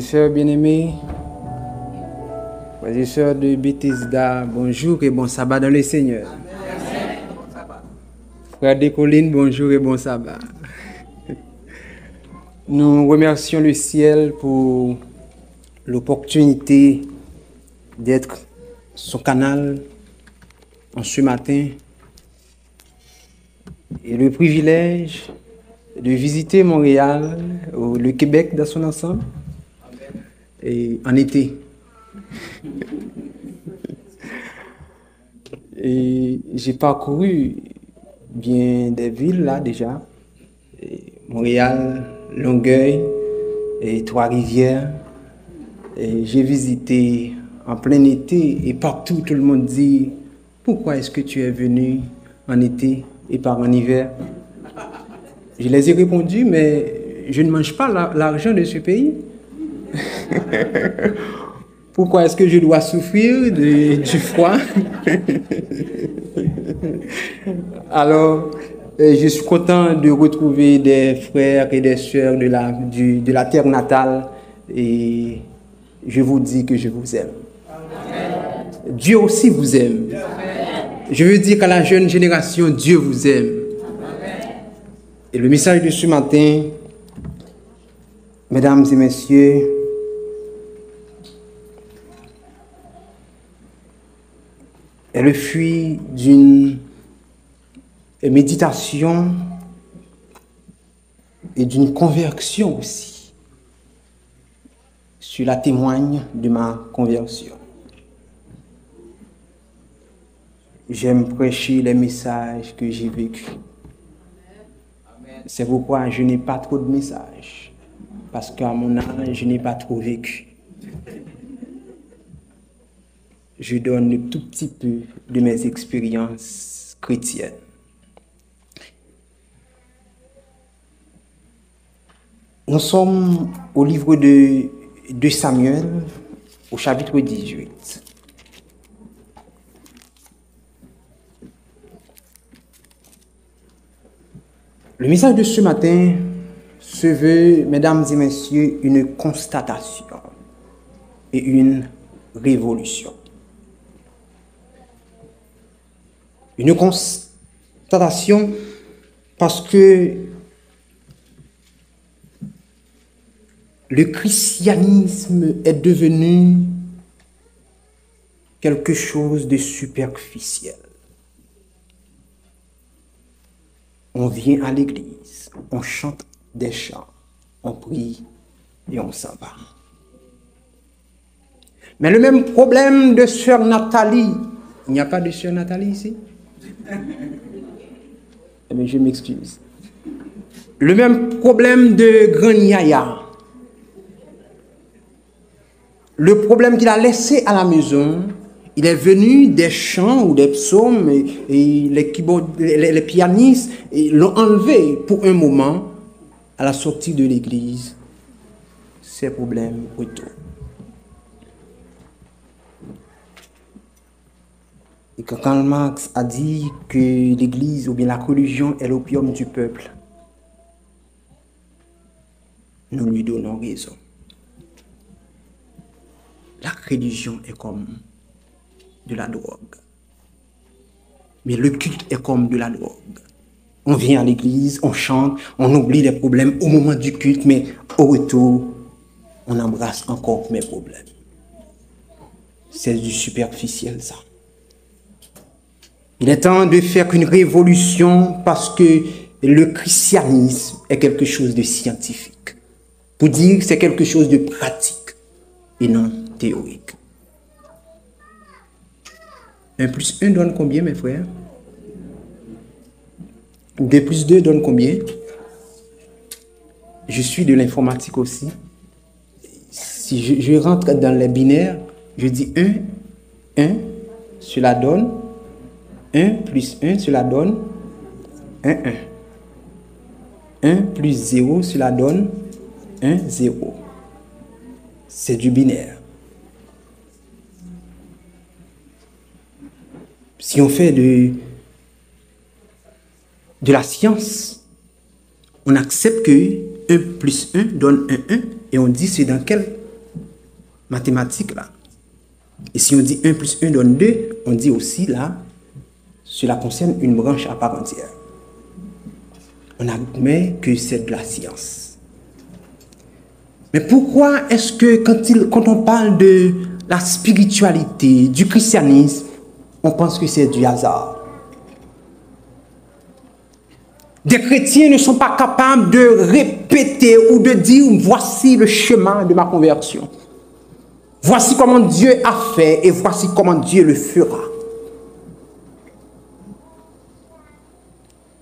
sœurs bien-aimés, frères et sœurs de Bethesda, bonjour et bon sabbat dans le Seigneur. Frères des collines, bonjour et bon sabbat. Nous remercions le ciel pour l'opportunité d'être son canal en ce matin et le privilège de visiter Montréal, ou le Québec dans son ensemble, et en été. Et j'ai parcouru bien des villes là déjà, et Montréal, Longueuil et Trois-Rivières. Et j'ai visité en plein été et partout tout le monde dit pourquoi est-ce que tu es venu en été et pas en hiver? Je les ai répondu, mais je ne mange pas l'argent de ce pays. Pourquoi est-ce que je dois souffrir du froid? Alors, je suis content de retrouver des frères et des sœurs de la terre natale et je vous dis que je vous aime. Amen. Dieu aussi vous aime. Amen. Je veux dire qu'à la jeune génération, Dieu vous aime. Et le message de ce matin, mesdames et messieurs, est le fruit d'une méditation et d'une conversion aussi. Cela témoigne de ma conversion. J'aime prêcher les messages que j'ai vécus. C'est pourquoi je n'ai pas trop de messages, parce qu'à mon âge, je n'ai pas trop vécu. Je donne un tout petit peu de mes expériences chrétiennes. Nous sommes au livre de Samuel, au chapitre 18. Le message de ce matin se veut, mesdames et messieurs, une constatation et une révolution. Une constatation parce que le christianisme est devenu quelque chose de superficiel. On vient à l'église, on chante des chants, on prie et on s'en va. Mais le même problème de sœur Nathalie, il n'y a pas de sœur Nathalie ici? Mais je m'excuse. Le même problème de Grand Yaya, le problème qu'il a laissé à la maison, il est venu des chants ou des psaumes et les pianistes l'ont enlevé pour un moment à la sortie de l'église. Ces problèmes retournent. Et quand Karl Marx a dit que l'église ou bien la religion est l'opium du peuple, nous lui donnons raison. La religion est comme de la drogue. Mais le culte est comme de la drogue. On vient à l'église, on chante, on oublie les problèmes au moment du culte, mais au retour, on embrasse encore mes problèmes. C'est du superficiel, ça. Il est temps de faire une révolution parce que le christianisme est quelque chose de scientifique. Pour dire que c'est quelque chose de pratique et non théorique. 1 plus 1 donne combien, mes frères? 2 plus 2 donne combien? Je suis de l'informatique aussi. Si je rentre dans les binaires, je dis 1, cela donne 1 plus 1, cela donne 1. 1 plus 0, cela donne 1, 0. C'est du binaire. Si on fait de la science, on accepte que 1 plus 1 donne 1 et on dit c'est dans quelle mathématiques là. Et si on dit 1 plus 1 donne 2, on dit aussi là, cela concerne une branche à part entière. On admet que c'est de la science. Mais pourquoi est-ce que quand on parle de la spiritualité, du christianisme, on pense que c'est du hasard? Des chrétiens ne sont pas capables de répéter ou de dire « Voici le chemin de ma conversion. Voici comment Dieu a fait et voici comment Dieu le fera. »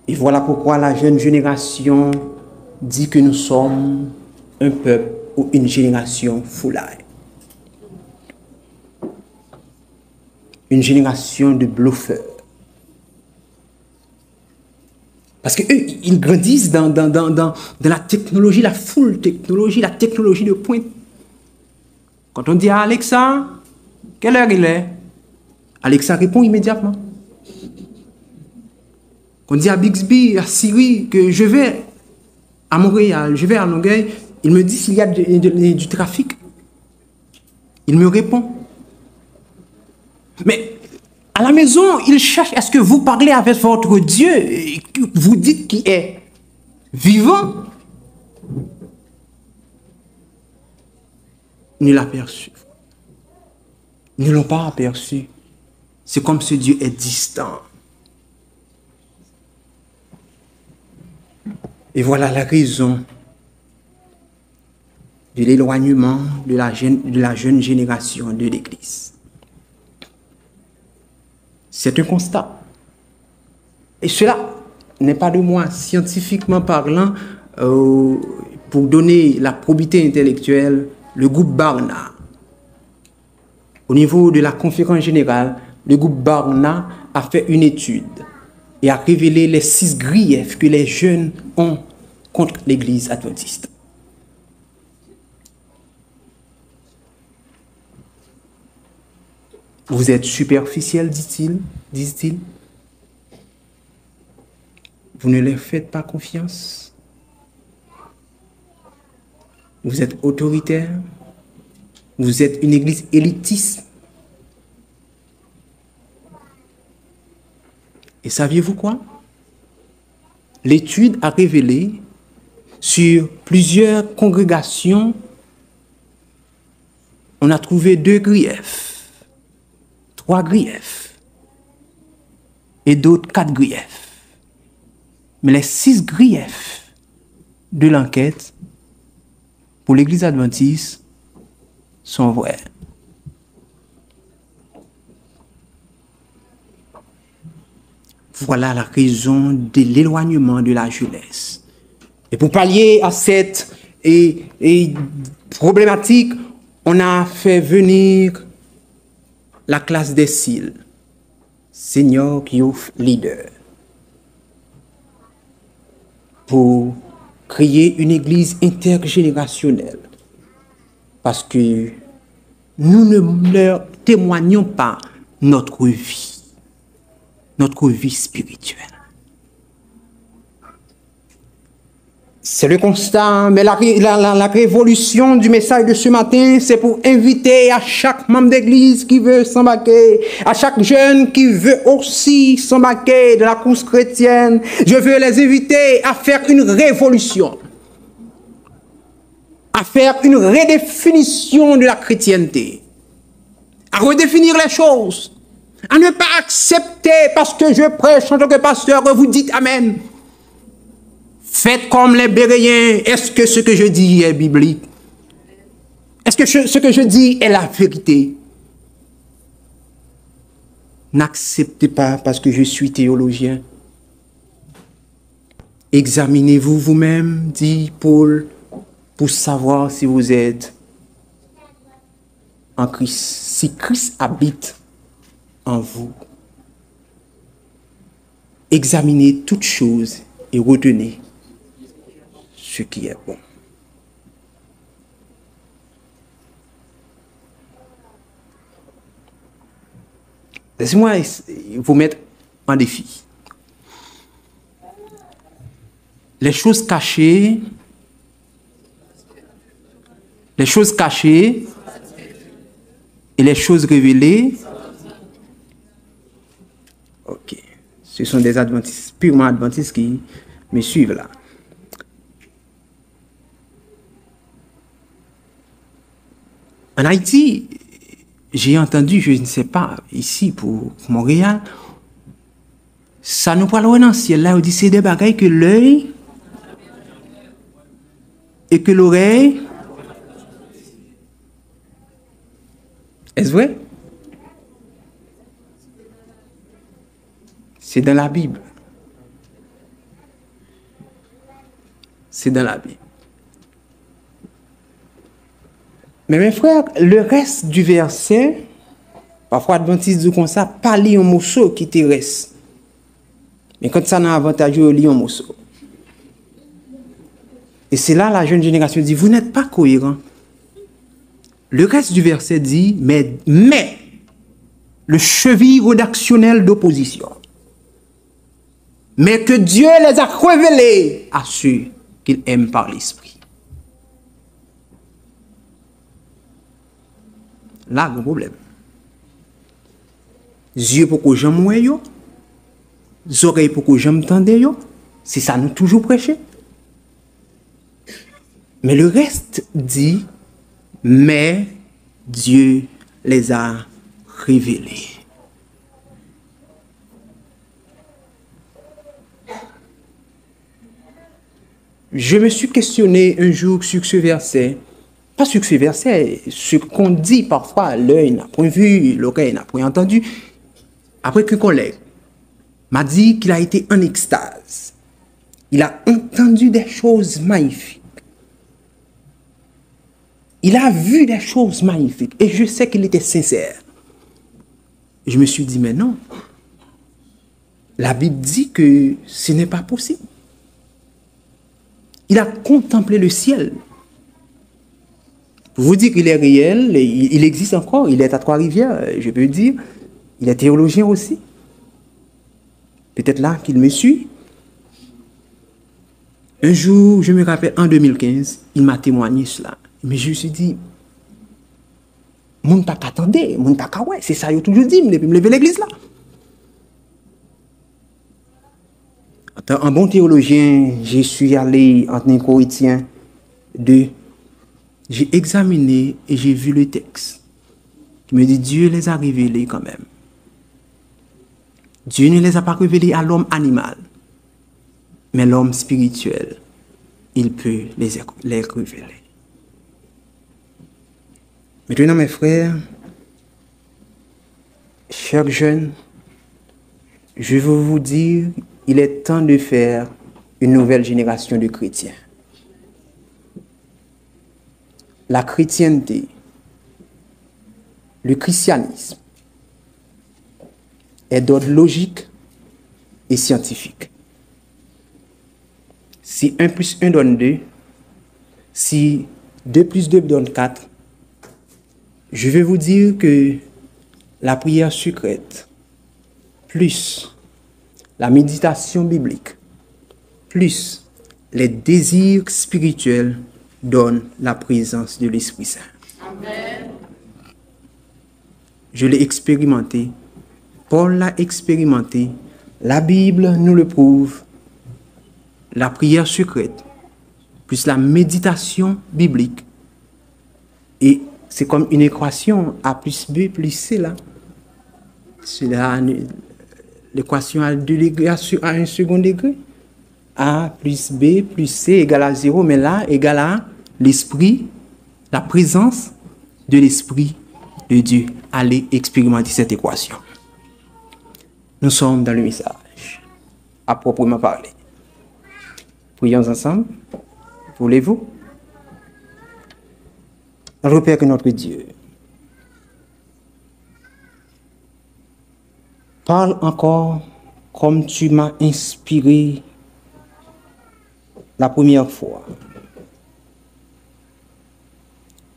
Et voilà pourquoi la jeune génération dit que nous sommes un peuple ou une génération foulaille. Une génération de bluffeurs. Parce qu'eux, ils grandissent dans la technologie, la full technologie, la technologie de pointe. Quand on dit à Alexa, quelle heure il est? Alexa répond immédiatement. Quand on dit à Bixby, à Siri, que je vais à Montréal, je vais à Longueuil, il me dit s'il y a du trafic. Il me répond. Mais à la maison, il cherche à ce que vous parlez avec votre Dieu, et que vous dites qu'il est vivant. Ils ne l'ont pas aperçu. Ils ne l'ont pas aperçu. C'est comme ce Dieu est distant. Et voilà la raison de l'éloignement de la jeune génération de l'Église. C'est un constat. Et cela n'est pas de moi, scientifiquement parlant, pour donner la probité intellectuelle, le groupe Barna. Au niveau de la conférence générale, le groupe Barna a fait une étude et a révélé les 6 griefs que les jeunes ont contre l'Église adventiste. Vous êtes superficiel, disent-ils. Vous ne leur faites pas confiance. Vous êtes autoritaire. Vous êtes une église élitiste. Et saviez-vous quoi? L'étude a révélé sur plusieurs congrégations, on a trouvé 2 griefs, 3 griefs et d'autres 4 griefs. Mais les 6 griefs de l'enquête pour l'Église adventiste sont vrais. Voilà la raison de l'éloignement de la jeunesse. Et pour pallier à cette problématique, on a fait venir la classe des SEAL, Senior Youth Leader, pour créer une église intergénérationnelle. Parce que nous ne leur témoignons pas notre vie spirituelle. C'est le constat, mais la révolution du message de ce matin, c'est pour inviter à chaque membre d'église qui veut s'embarquer, à chaque jeune qui veut aussi s'embarquer de la course chrétienne. Je veux les inviter à faire une révolution, à faire une redéfinition de la chrétienté, à redéfinir les choses, à ne pas accepter parce que je prêche en tant que pasteur, vous dites Amen. Faites comme les Béréens. Est-ce que ce que je dis est biblique? Est-ce que ce que je dis est la vérité? N'acceptez pas parce que je suis théologien. Examinez-vous vous-même, dit Paul, pour savoir si vous êtes en Christ. Si Christ habite en vous. Examinez toutes choses et retenez ce qui est bon. Laissez-moi vous mettre en défi. Les choses cachées et les choses révélées. Ok. Ce sont des adventistes, purement adventistes qui me suivent là. En Haïti, j'ai entendu, je ne sais pas, ici pour Montréal, ça nous parle dans le ciel là, on dit c'est des bagailles que l'œil et que l'oreille. Est-ce vrai? C'est dans la Bible. C'est dans la Bible. Mais mes frères, le reste du verset, parfois Adventiste dit comme ça, pas lire un morceau qui te reste. Mais quand ça n'a avantage, de lire un morceau. Et c'est là la jeune génération dit, vous n'êtes pas cohérent. Le reste du verset dit, mais le cheville rédactionnel d'opposition. Mais que Dieu les a révélés à ceux qu'il aime par l'esprit. Là, gros problème. Yeux pour que j'aime moi yo, oreilles pour que j'aime tende yo, c'est ça nous toujours prêcher. Mais le reste dit, mais Dieu les a révélés. Je me suis questionné un jour sur ce verset. Pas sur ce verset, ce qu'on dit parfois, l'œil n'a point vu, l'oreille n'a point entendu. Après qu'un collègue m'a dit qu'il a été en extase. Il a entendu des choses magnifiques. Il a vu des choses magnifiques. Et je sais qu'il était sincère. Je me suis dit, mais non. La Bible dit que ce n'est pas possible. Il a contemplé le ciel. Pour vous dire qu'il est réel, il existe encore, il est à Trois-Rivières, je peux dire. Il est théologien aussi. Peut-être là qu'il me suit. Un jour, je me rappelle, en 2015, il m'a témoigné cela. Mais je me suis dit, mon pas qu'attendez, mon pas qu'à ouais, c'est ça, il a toujours dit, depuis me lever l'église là. Un bon théologien, je suis allé en un Corinthiens 2. J'ai examiné et j'ai vu le texte. qui me dit Dieu les a révélés quand même. Dieu ne les a pas révélés à l'homme animal, mais l'homme spirituel, il peut les révéler. Maintenant, mes frères, chers jeunes, je veux vous dire, il est temps de faire une nouvelle génération de chrétiens. La chrétienté, le christianisme est d'ordre logique et scientifique. Si 1 plus 1 donne 2, si 2 plus 2 donne 4, je vais vous dire que la prière secrète, plus la méditation biblique, plus les désirs spirituels donnent la présence de l'Esprit Saint. Amen. Je l'ai expérimenté, Paul l'a expérimenté, la Bible nous le prouve. La prière secrète, plus la méditation biblique, et c'est comme une équation A plus B plus C là. C'est l'équation à 2 degrés à un second degré. A plus B plus C égale à 0, mais là égale à l'esprit, la présence de l'esprit de Dieu. Allez expérimenter cette équation. Nous sommes dans le message, à proprement parler. Prions ensemble. Voulez-vous? Notre Père que notre Dieu, parle encore comme tu m'as inspiré la première fois.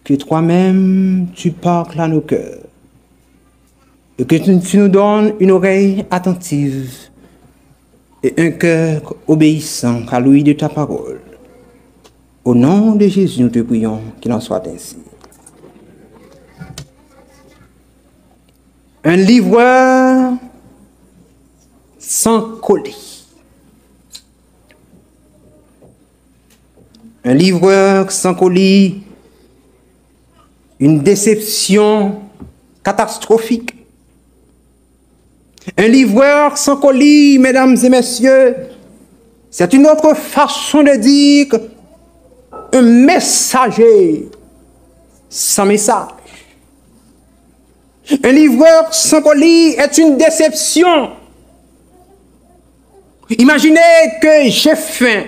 Que toi-même tu parles à nos cœurs et que tu nous donnes une oreille attentive et un cœur obéissant à l'ouïe de ta parole. Au nom de Jésus, nous te prions qu'il en soit ainsi. Un livreur sans colis. Un livreur sans colis, une déception catastrophique. Un livreur sans colis, mesdames et messieurs, c'est une autre façon de dire un messager sans message. Un livreur sans colis est une déception. Imaginez que j'ai faim.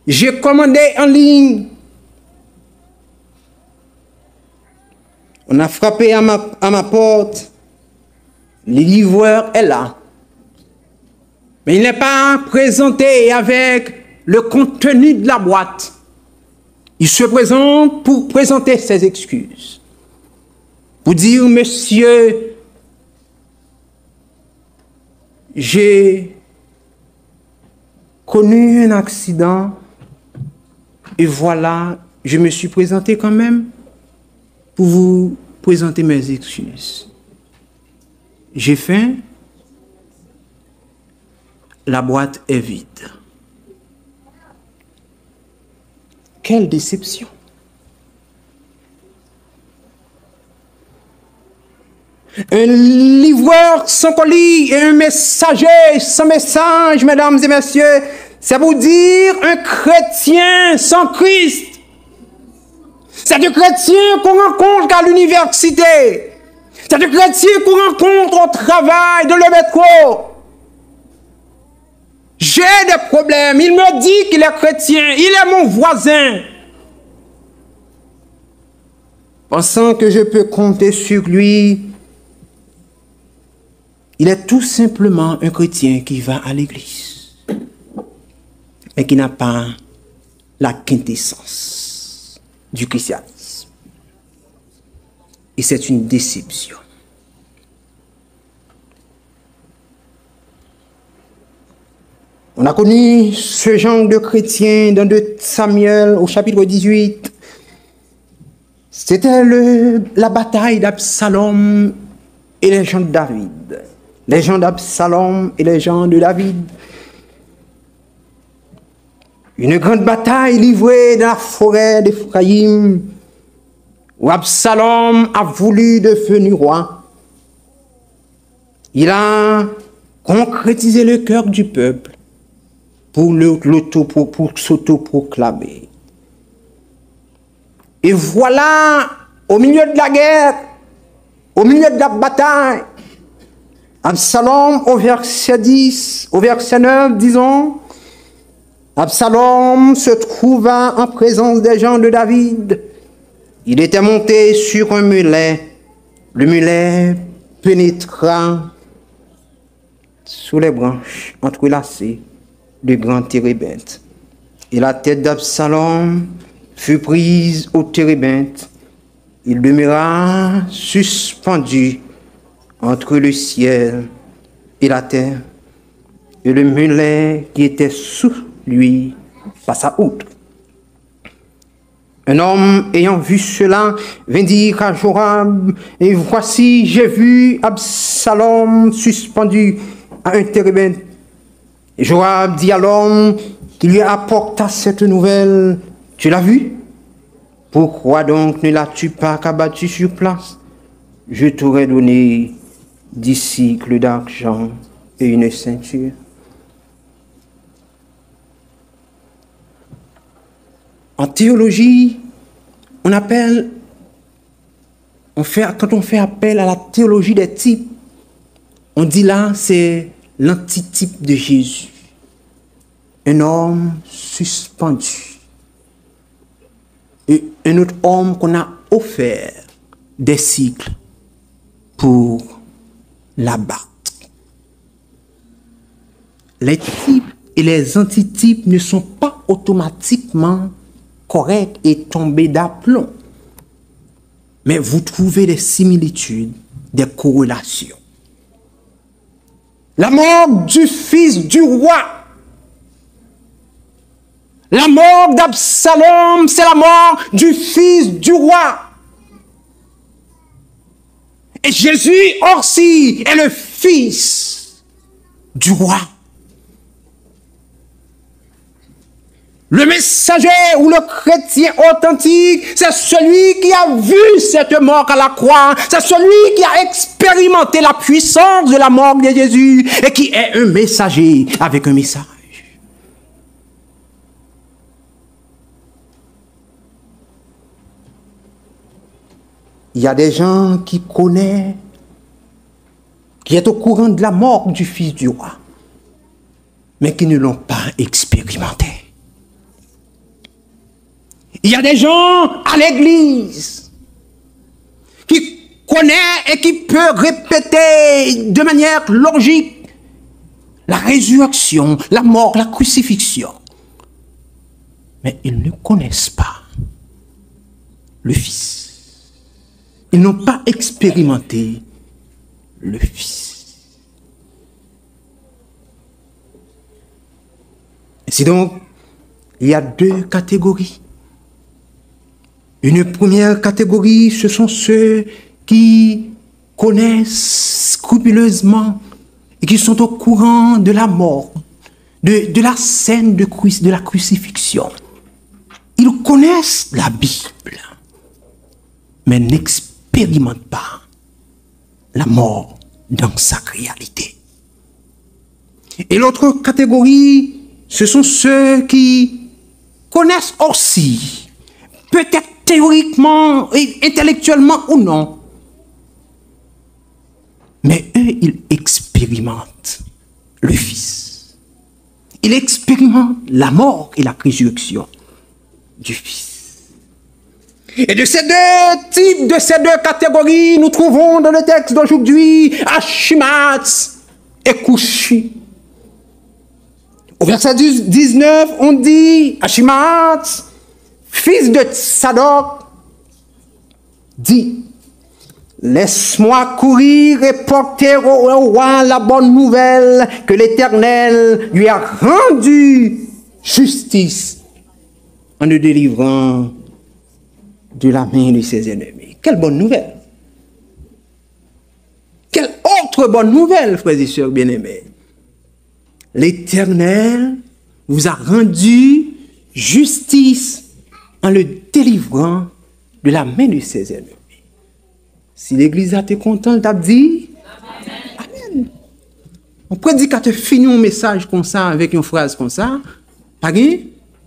J'ai commandé en ligne. On a frappé à ma porte. Le livreur est là. Mais il n'est pas présenté avec le contenu de la boîte. Il se présente pour présenter ses excuses. Pour dire, monsieur, j'ai connu un accident et voilà, je me suis présenté quand même pour vous présenter mes excuses. J'ai faim, la boîte est vide. Quelle déception! Un livreur sans colis et un messager sans message, mesdames et messieurs, c'est pour dire un chrétien sans Christ. C'est un chrétien qu'on rencontre à l'université. C'est un chrétien qu'on rencontre au travail, dans le métro. J'ai des problèmes. Il me dit qu'il est chrétien. Il est mon voisin. Pensant que je peux compter sur lui, il est tout simplement un chrétien qui va à l'église, mais qui n'a pas la quintessence du christianisme. Et c'est une déception. On a connu ce genre de chrétien dans 2 Samuel au chapitre 18. C'était la bataille d'Absalom et les gens de David. Les gens d'Absalom et les gens de David. Une grande bataille livrée dans la forêt d'Éphraïm, où Absalom a voulu devenir roi. Il a concrétisé le cœur du peuple pour s'autoproclamer. Et voilà, au milieu de la guerre, au milieu de la bataille, Absalom, au verset 9, disons, Absalom se trouva en présence des gens de David. Il était monté sur un mulet. Le mulet pénétra sous les branches entrelacées de grands térébinthes. Et la tête d'Absalom fut prise au térébinthe. Il demeura suspendu entre le ciel et la terre, et le mulet qui était sous lui passa outre. Un homme ayant vu cela vint dire à Joab, et voici, j'ai vu Absalom suspendu à un térébinthe. Et Joab dit à l'homme qui lui apporta cette nouvelle, tu l'as vu? Pourquoi donc ne l'as-tu pas qu'abattu sur place? Je t'aurais donné 10 cycles d'argent et une ceinture. En théologie, quand on fait appel à la théologie des types, on dit là, c'est l'antitype de Jésus. Un homme suspendu. Et un autre homme qu'on a offert des cycles pour l'abattre. Les types et les antitypes ne sont pas automatiquement corrects et tombés d'aplomb. Mais vous trouvez des similitudes, des corrélations. La mort du fils du roi. La mort d'Absalom, c'est la mort du fils du roi. Et Jésus aussi est le fils du roi. Le messager ou le chrétien authentique, c'est celui qui a vu cette mort à la croix. C'est celui qui a expérimenté la puissance de la mort de Jésus et qui est un messager avec un message. Il y a des gens qui connaissent, qui sont au courant de la mort du Fils du roi, mais qui ne l'ont pas expérimenté. Il y a des gens à l'église qui connaissent et qui peuvent répéter de manière logique la résurrection, la mort, la crucifixion. Mais ils ne connaissent pas le Fils. Ils n'ont pas expérimenté le Fils. Ainsi donc, il y a deux catégories. Une première catégorie, ce sont ceux qui connaissent scrupuleusement et qui sont au courant de la mort, de la scène de la crucifixion. Ils connaissent la Bible, mais n'expérimentent pas la mort dans sa réalité. Et l'autre catégorie, ce sont ceux qui connaissent aussi, peut-être théoriquement et intellectuellement ou non, mais eux, ils expérimentent le Fils. Ils expérimentent la mort et la résurrection du Fils. Et de ces deux types, de ces deux catégories, nous trouvons dans le texte d'aujourd'hui Achimath et Cushi. Au verset 19, on dit Achimath, fils de Tsadok, dit: laisse-moi courir et porter au roi la bonne nouvelle que l'Éternel lui a rendu justice en le délivrant de la main de ses ennemis. Quelle bonne nouvelle! Quelle autre bonne nouvelle, frères et sœurs bien-aimés! L'Éternel vous a rendu justice en le délivrant de la main de ses ennemis. Si l'église a été contente, t'as dit Amen. On prédicateur finit un message comme ça, avec une phrase comme ça,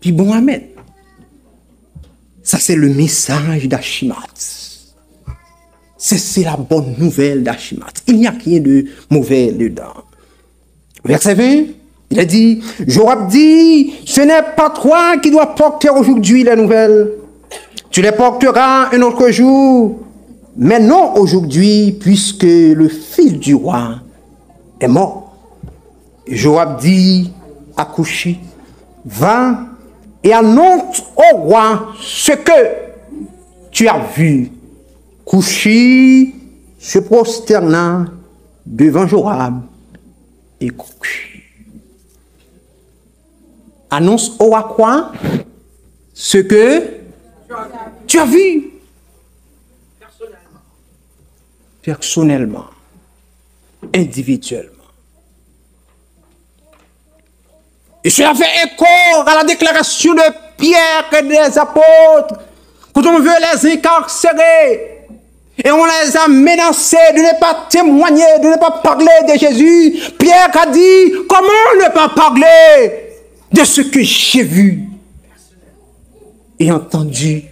puis bon Amen. Ça, c'est le message d'Achimath. C'est la bonne nouvelle d'Achimath. Il n'y a rien de mauvais dedans. Verset 20, il a dit, Joab dit, ce n'est pas toi qui dois porter aujourd'hui les nouvelles. Tu les porteras un autre jour, mais non aujourd'hui, puisque le fils du roi est mort. Joab dit à Cushi, va et annonce au roi ce que tu as vu. Cushi se prosterna devant Joab et Cushi. Annonce au roi quoi? Ce que tu as vu. Personnellement, individuellement. Et cela fait écho à la déclaration de Pierre et des apôtres, quand on veut les incarcérer et on les a menacés de ne pas témoigner, de ne pas parler de Jésus. Pierre a dit, comment ne pas parler de ce que j'ai vu et entendu?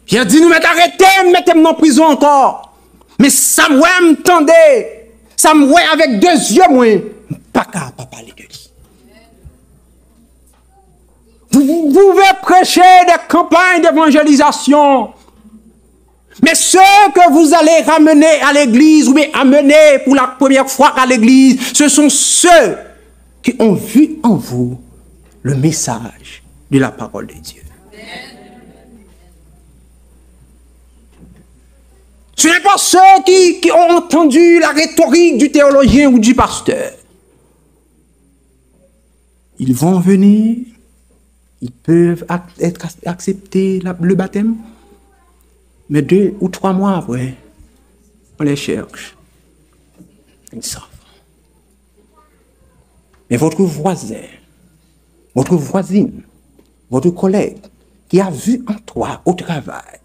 Il a dit, nous mettons arrêtés, mettez-moi en prison encore. Mais Samuel m'entendait. Samuel avec deux yeux, moi, pas capable de parler de lui. Vous pouvez prêcher des campagnes d'évangélisation. Mais ceux que vous allez ramener à l'église, ou bien amener pour la première fois à l'église, ce sont ceux qui ont vu en vous le message de la parole de Dieu. Ce n'est pas ceux qui ont entendu la rhétorique du théologien ou du pasteur. Ils vont venir, ils peuvent accepter le baptême, Mais 2 ou 3 mois après, on les cherche. Ils savent. Mais votre voisin, votre voisine, votre collègue qui a vu en toi au travail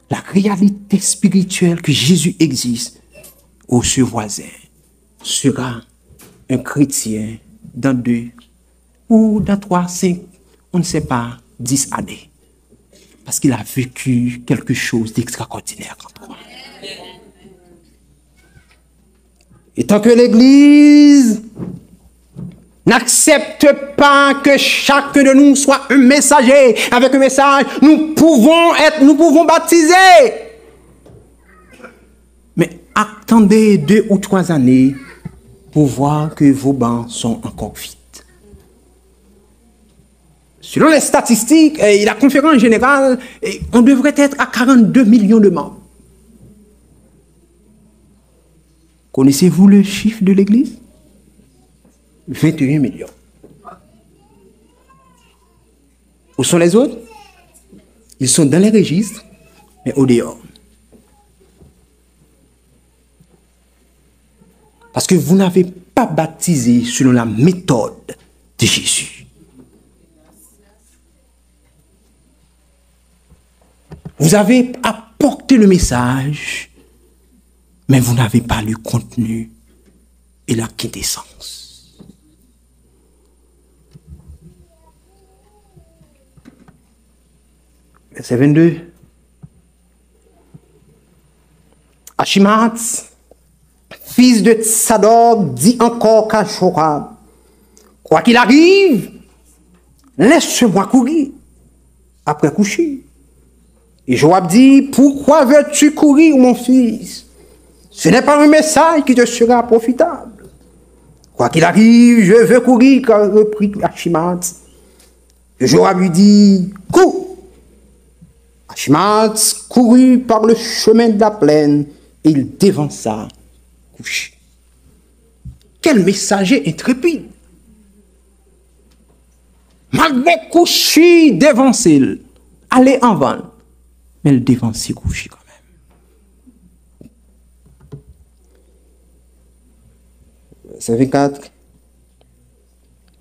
la réalité spirituelle que Jésus existe, ou ce voisin sera un chrétien dans 2 ou dans 3, 5, on ne sait pas, 10 années. Parce qu'il a vécu quelque chose d'extraordinaire en toi. Et tant que l'Église n'accepte pas que chacun de nous soit un messager avec un message, nous pouvons baptiser. Mais attendez 2 ou 3 années pour voir que vos bancs sont encore vides. Selon les statistiques et la conférence générale, on devrait être à 42 millions de membres. Connaissez-vous le chiffre de l'Église? 21 millions. Où sont les autres? Ils sont dans les registres, mais au dehors. Parce que vous n'avez pas baptisé selon la méthode de Jésus. Vous avez apporté le message, mais vous n'avez pas le contenu et la quintessence. Verset 22. Achimath, fils de Tsadok, dit encore qu'à Joab, quoi qu'il arrive, laisse-moi courir après coucher. Et Joab dit, pourquoi veux-tu courir, mon fils? Ce n'est pas un message qui te sera profitable. Quoi qu'il arrive, je veux courir, car reprit Achimath. Et Joab lui dit, cours. Achimath courut par le chemin de la plaine et il dévança couché. Quel messager intrépide! Malgré couché, dévancé, aller en van, mais le dévancé couché quand même. Verset 24.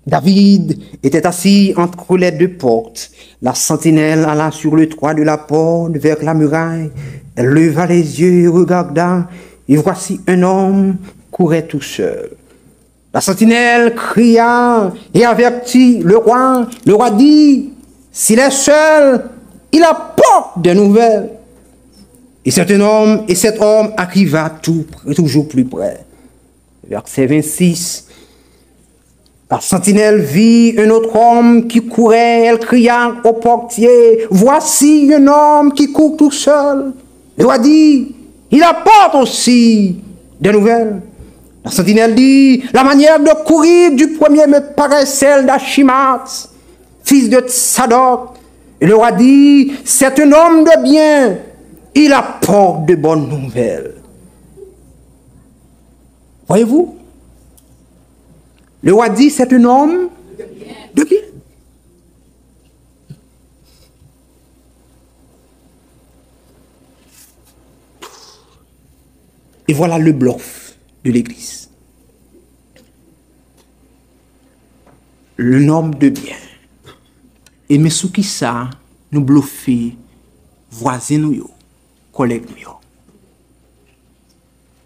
David était assis entre les 2 portes. La sentinelle alla sur le toit de la porte vers la muraille. Elle leva les yeux et regarda, et voici un homme courait tout seul. La sentinelle cria et avertit le roi. Le roi dit, s'il est seul, il apporte des nouvelles. Et cet homme arriva toujours plus près. Verset 26. La sentinelle vit un autre homme qui courait, elle cria au portier, voici un homme qui court tout seul. Le roi dit, il apporte aussi des nouvelles. La sentinelle dit, la manière de courir du premier me paraît celle d'Achimath, fils de Tsadok. Et le roi dit, c'est un homme de bien, il apporte de bonnes nouvelles. Voyez-vous? Le roi dit, c'est un homme de bien. Et voilà le bluff de l'Église. Le homme de bien. Et mais sous qui ça, nous bluffer voisins nous, collègues nous.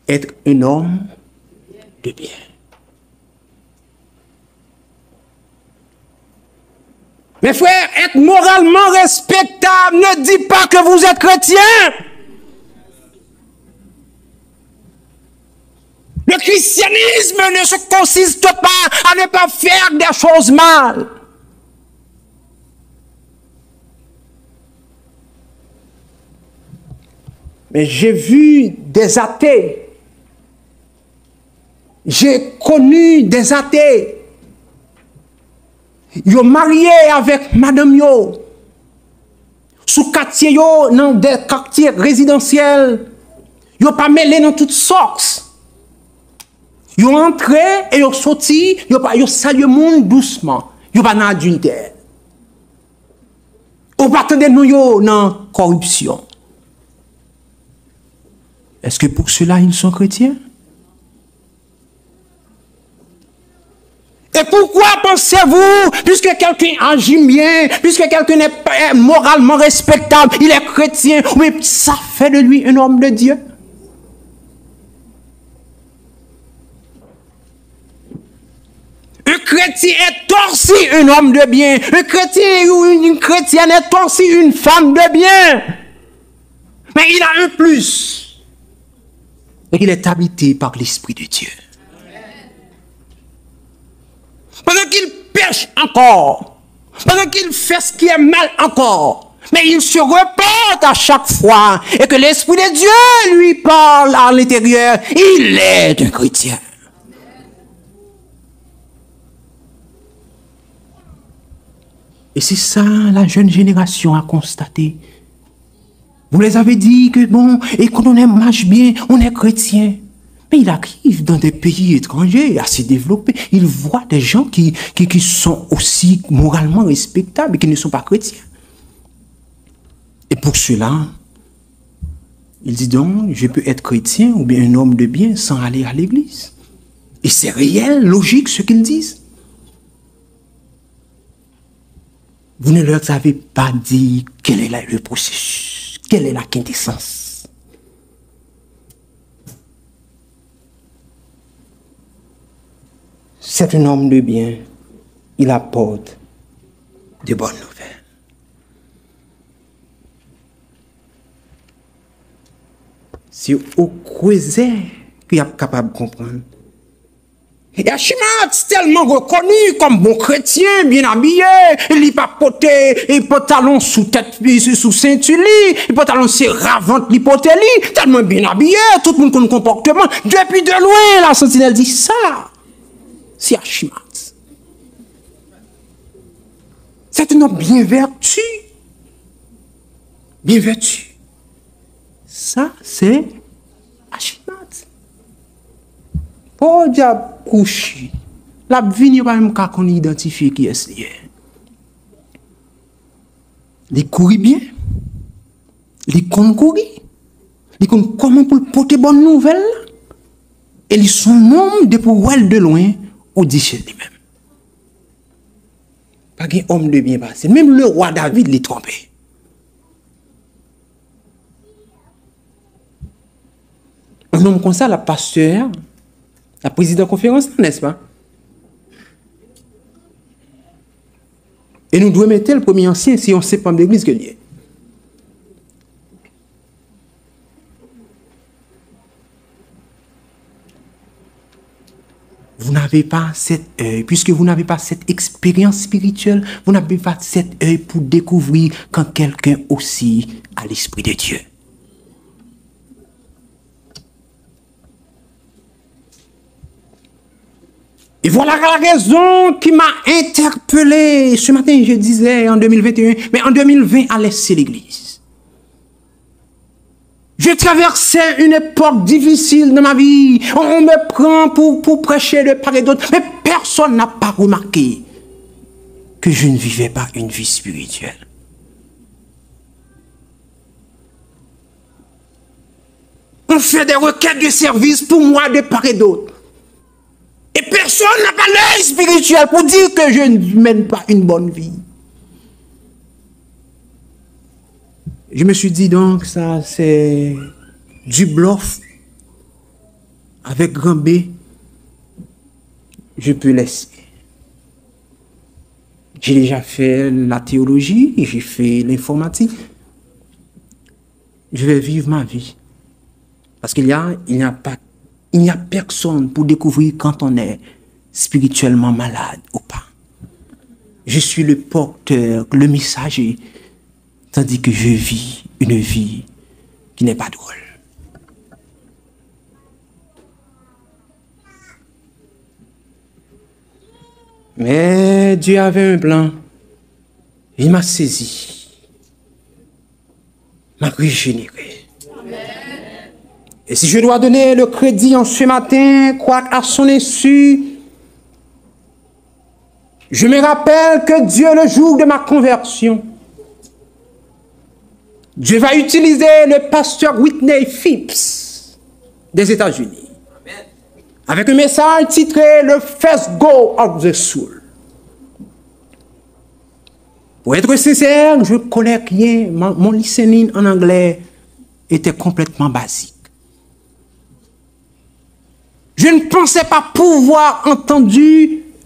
Être un homme de bien. Mes frères, être moralement respectable ne dit pas que vous êtes chrétien. Le christianisme ne se consiste pas à ne pas faire des choses mal. Mais j'ai vu des athées. J'ai connu des athées. Yo marié avec madame yo. Sous quartier yo, dans des quartiers résidentiels. Yo pas mêlé dans toutes sortes. Yo entré et yo sorti, yo salue monde doucement. Yo pas dans adultère. On pas attendre nous yo dans corruption. Est-ce que pour cela, ils sont chrétiens? Et pourquoi pensez-vous, puisque quelqu'un agit bien, puisque quelqu'un est moralement respectable, il est chrétien, mais ça fait de lui un homme de Dieu? Un chrétien est aussi un homme de bien. Un chrétien ou une chrétienne est aussi une femme de bien. Mais il a un plus. Et il est habité par l'Esprit de Dieu. Pendant qu'il pêche encore, pendant qu'il fait ce qui est mal encore, mais il se repente à chaque fois et que l'Esprit de Dieu lui parle à l'intérieur, il est un chrétien. Et c'est ça la jeune génération a constaté. Vous les avez dit que bon, et quand on marche bien, on est chrétien. Mais il arrive dans des pays étrangers assez développés, il voit des gens qui sont aussi moralement respectables et qui ne sont pas chrétiens. Et pour cela, il dit donc, je peux être chrétien ou bien un homme de bien sans aller à l'église. Et c'est réel, logique ce qu'ils disent. Vous ne leur avez pas dit quel est le processus, quelle est la quintessence. C'est un homme de bien, il apporte de bonnes nouvelles. Si vous creusez, vous êtes capable de comprendre. Et Achimath, tellement reconnu comme bon chrétien, bien habillé, il n'a pas porté et pantalon sous tête, sous ceinture, et pantalon serravante, l'hypotélie, tellement bien habillé, tout le monde connaît le comportement. Depuis de loin, la sentinelle dit ça. C'est Achimath. C'est un homme bien vertu. Bien vertu. Ça, c'est Achimath. Pour diable couché, la vie pas même qu'à qu'on identifie qui est lié. Il courit bien. Il compte courir. Il compte comment pour porter bonne nouvelle. Et ils sont homme de pour voir de loin ou dit chez lui-même. Pas qu'un homme de bien passé. Même le roi David l'est trompé. Un homme comme ça, la pasteur, la présidente de conférence, n'est-ce pas? Et nous devons mettre le premier ancien si on ne sait pas d'église que lié. Vous n'avez pas cet œil, puisque vous n'avez pas cette expérience spirituelle, vous n'avez pas cet œil pour découvrir quand quelqu'un aussi a l'Esprit de Dieu. Et voilà la raison qui m'a interpellé. Ce matin, je disais en 2021, mais en 2020, à laisser l'église. Je traversais une époque difficile de ma vie. On me prend pour prêcher de part et d'autre. Mais personne n'a pas remarqué que je ne vivais pas une vie spirituelle. On fait des requêtes de service pour moi de part et d'autre. Et personne n'a pas l'œil spirituel pour dire que je ne mène pas une bonne vie. Je me suis dit donc, ça c'est du bluff. Avec grand B, je peux laisser. J'ai déjà fait la théologie, j'ai fait l'informatique. Je vais vivre ma vie. Parce qu'il n'y a personne pour découvrir quand on est spirituellement malade ou pas. Je suis le porteur, le messager, tandis que je vis une vie qui n'est pas drôle. Mais Dieu avait un plan. Il m'a saisi, m'a régénéré. Et si je dois donner le crédit en ce matin, quoi à son insu, je me rappelle que Dieu, le jour de ma conversion, Dieu va utiliser le pasteur Whitney Phipps des États-Unis. Avec un message titré Le First Go of the Soul. Pour être sincère, je ne connais rien. Mon listening en anglais était complètement basique. Je ne pensais pas pouvoir entendre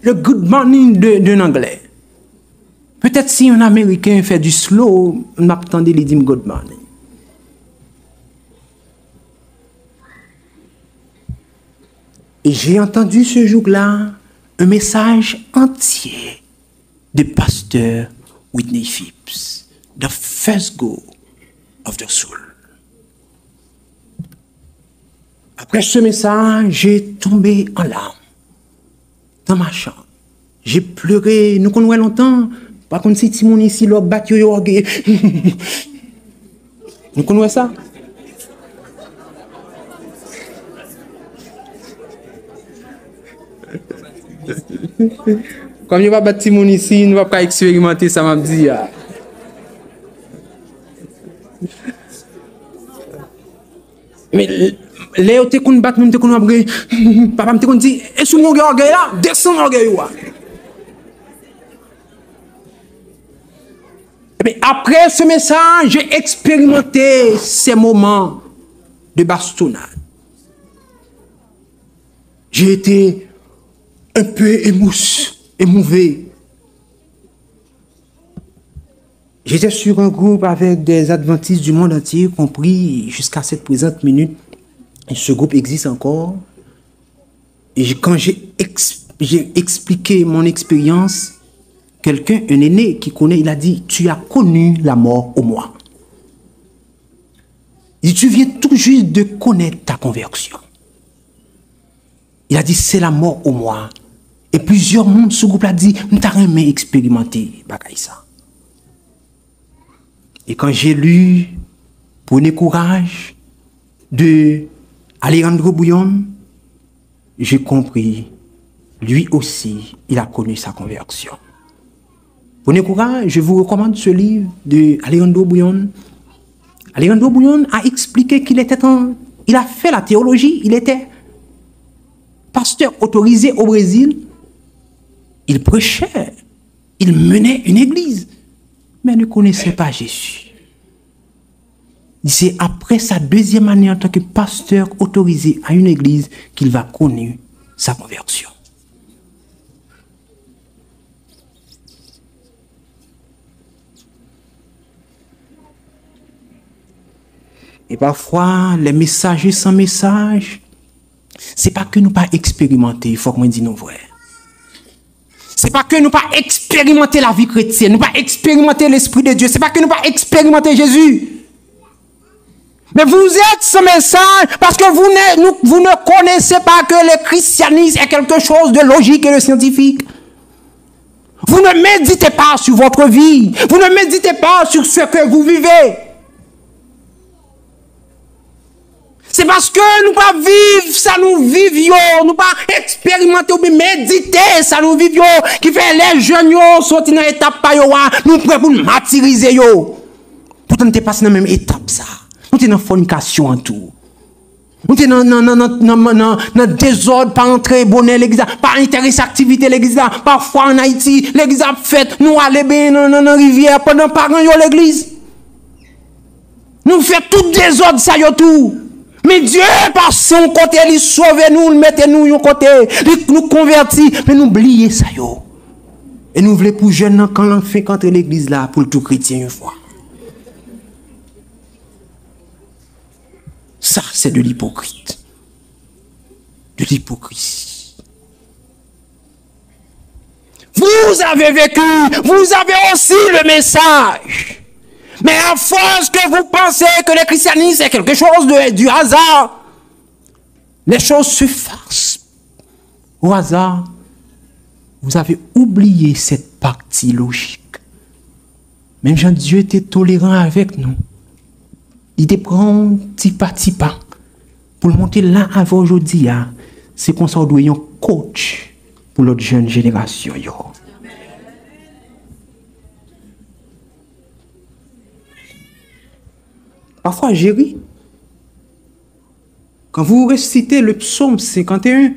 le good morning d'un anglais. Peut-être si un Américain fait du slow, on m'attendait les dire good morning. Et j'ai entendu ce jour-là un message entier de pasteur Whitney Phipps, The First Go of the Soul. Après ce message, j'ai tombé en larmes dans ma chambre. J'ai pleuré, nous connaissons longtemps. Par contre, si Timon ici, l'autre battu, nous connaissons ça? Comme il va battre Timon ici, nous ne va pas expérimenter ça, m'a dit. Mais les autres qui nous battent, nous ne après, papa me dit, et sous mon orgueil là, descends mon orgueil. Mais après ce message, j'ai expérimenté ces moments de bastonnade. J'ai été un peu émouvé. J'étais sur un groupe avec des adventistes du monde entier, compris jusqu'à cette présente minute. Et ce groupe existe encore. Et quand j'ai expliqué mon expérience, quelqu'un, un aîné qui connaît, il a dit, tu as connu la mort au moins. Il dit, tu viens tout juste de connaître ta conversion. Il a dit, c'est la mort au moins. Et plusieurs mondes, ce groupe a dit, nous t'avons jamais expérimenté ça. Et quand j'ai lu, prenez courage de Alejandro Bouillon, j'ai compris, lui aussi, il a connu sa conversion. Prenez courage, je vous recommande ce livre de Alejandro Bouillon. Alejandro Bouillon a expliqué qu'il était il a fait la théologie, il était pasteur autorisé au Brésil. Il prêchait, il menait une église, mais ne connaissait pas Jésus. C'est après sa deuxième année en tant que pasteur autorisé à une église qu'il va connaître sa conversion. Et parfois, les messagers sans message, c'est pas que nous pas expérimenter, il faut que moi dise nous vrai. C'est pas que nous pas expérimenter la vie chrétienne, nous pas expérimenter l'Esprit de Dieu, c'est pas que nous pas expérimenter Jésus. Mais vous êtes ce message parce que vous ne connaissez pas que le christianisme est quelque chose de logique et de scientifique. Vous ne méditez pas sur votre vie. Vous ne méditez pas sur ce que vous vivez. C'est parce que nous pas vivre, ça nous vivions, nous pas expérimenter ou bien méditer, ça nous vivions, qui fait les jeunes sont dans l'étape pa yo, nous prêts pour martyriser yo. Pourtant nous t'es passé dans la même étape ça. Nous sommes dans la fornication en tout. Nous sommes dans le désordre, pas entrer bonnet l'église, pas intéresser activité l'église. Parfois en Haïti, l'église a fait, nous allons bien dans la rivière pendant parents yo l'église. Nous faisons tout désordre ça yo tout. Mais Dieu, par son côté, il sauve nous, il mette nous de côté, il nous convertit, mais nous oublions ça yo. Et nous voulons pour jeunes quand on fait entrer l'église là, pour le tout chrétien une fois. Ça, c'est de l'hypocrite. De l'hypocrisie. Vous avez vécu, vous avez aussi le message. Mais à force que vous pensez que le christianisme est quelque chose du hasard, les choses se fassent au hasard. Vous avez oublié cette partie logique. Même Jean Dieu était tolérant avec nous. Il te prend petit pas pour le monter là avant aujourd'hui. C'est qu'on s'en doit un coach pour l'autre jeune génération. Yo. Parfois, j'ai ri. Quand vous récitez le psaume 51,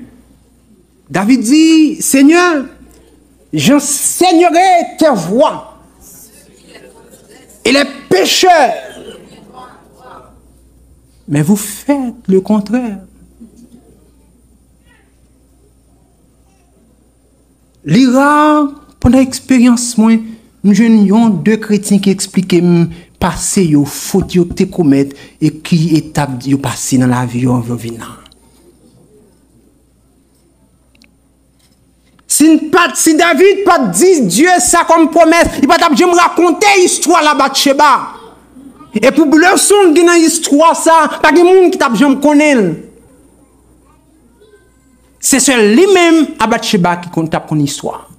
David dit, Seigneur, j'enseignerai tes voies. Et les pécheurs. Mais vous faites le contraire. L'ira, pendant l'expérience, moi, j'ai deux chrétiens qui expliquaient passer yo faute yo te commettre et qui étape yo passer dans la vie yo venant. Si David pas dit Dieu ça comme promesse, il pas t'a me raconter histoire là Bathsheba. Et pour leçon dans histoire ça, pas de monde qui t'a jamais connaît. C'est seul lui-même à Bathsheba qui compte ton histoire.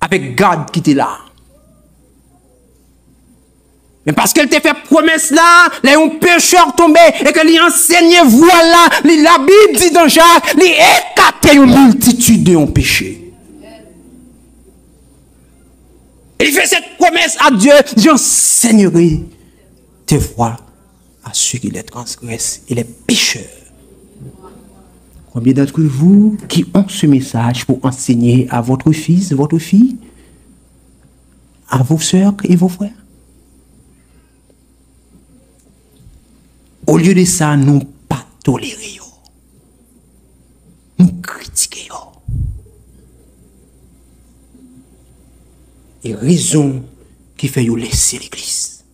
Avec God qui était là. Mais parce qu'elle t'a fait promesse là, les un pécheur tombé et que lui enseignait voilà, la Bible dit dans Jacques, lui écarté une multitude de péchés. Il fait cette promesse à Dieu, j'enseignerai tes voies à ceux qui les transgressent et les pécheurs. Combien d'entre vous qui ont ce message pour enseigner à votre fils, votre fille, à vos sœurs et vos frères? Au lieu de ça, nous pas tolérer, nous critiquer. Et raison qui fait vous laisser l'église.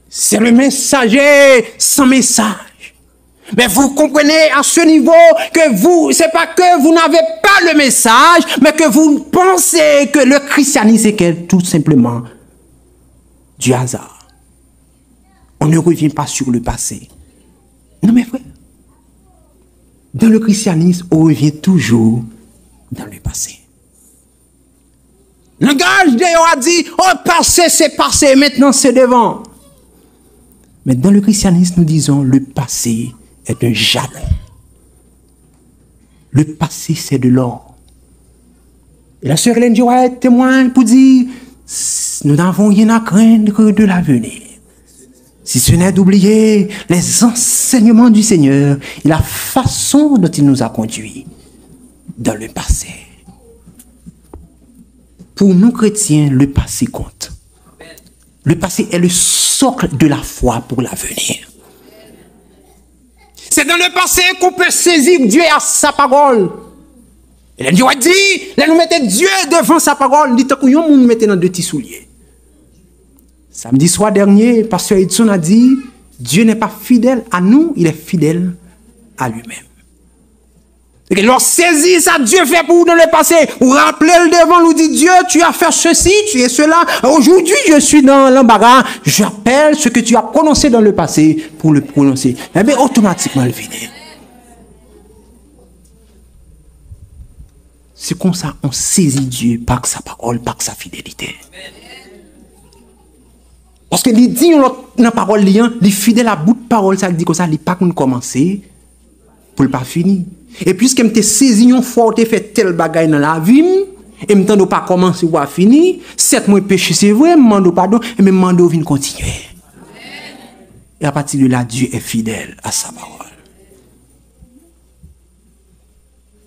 C'est le messager sans message. Mais vous comprenez à ce niveau que vous, c'est pas que vous n'avez pas le message, mais que vous pensez que le christianisme est tout simplement du hasard. On ne revient pas sur le passé. Non, mes frères. Dans le christianisme, on revient toujours dans le passé. Le langage de Dieu a dit, oh, passé, c'est passé, maintenant c'est devant. Mais dans le christianisme, nous disons, le passé est un jalon. Le passé, c'est de l'or. Et la sœur Hélène Joa est témoin pour dire, nous n'avons rien à craindre que de l'avenir. Si ce n'est d'oublier les enseignements du Seigneur et la façon dont il nous a conduits dans le passé. Pour nous chrétiens, le passé compte. Le passé est le socle de la foi pour l'avenir. C'est dans le passé qu'on peut saisir Dieu à sa parole. Et Dieu a dit, là nous mettons Dieu devant sa parole, dit que nous mettons dans deux petits souliers. Samedi soir dernier, pasteur Edson a dit, Dieu n'est pas fidèle à nous, il est fidèle à lui-même. Et lorsqu'on saisit ça, Dieu fait pour vous dans le passé, vous rappelez le devant, nous dit Dieu, tu as fait ceci, tu es cela. Aujourd'hui, je suis dans l'embarras, j'appelle ce que tu as prononcé dans le passé pour le prononcer. Eh bien, automatiquement, il vient. C'est comme ça, on saisit Dieu par sa parole, par sa fidélité. Parce que il dit dans la parole, il fidèle à bout de parole, ça dit comme ça, il n'est pas qu'on commencer pour le pas finir. Et puisque je saisi une fois, je fait tel bagage dans la vie, et je ne pas commencer ou à finir, 7 mois péché, c'est vrai, je demande pardon, et je demande de continuer. Et à partir de là, Dieu est fidèle à sa parole.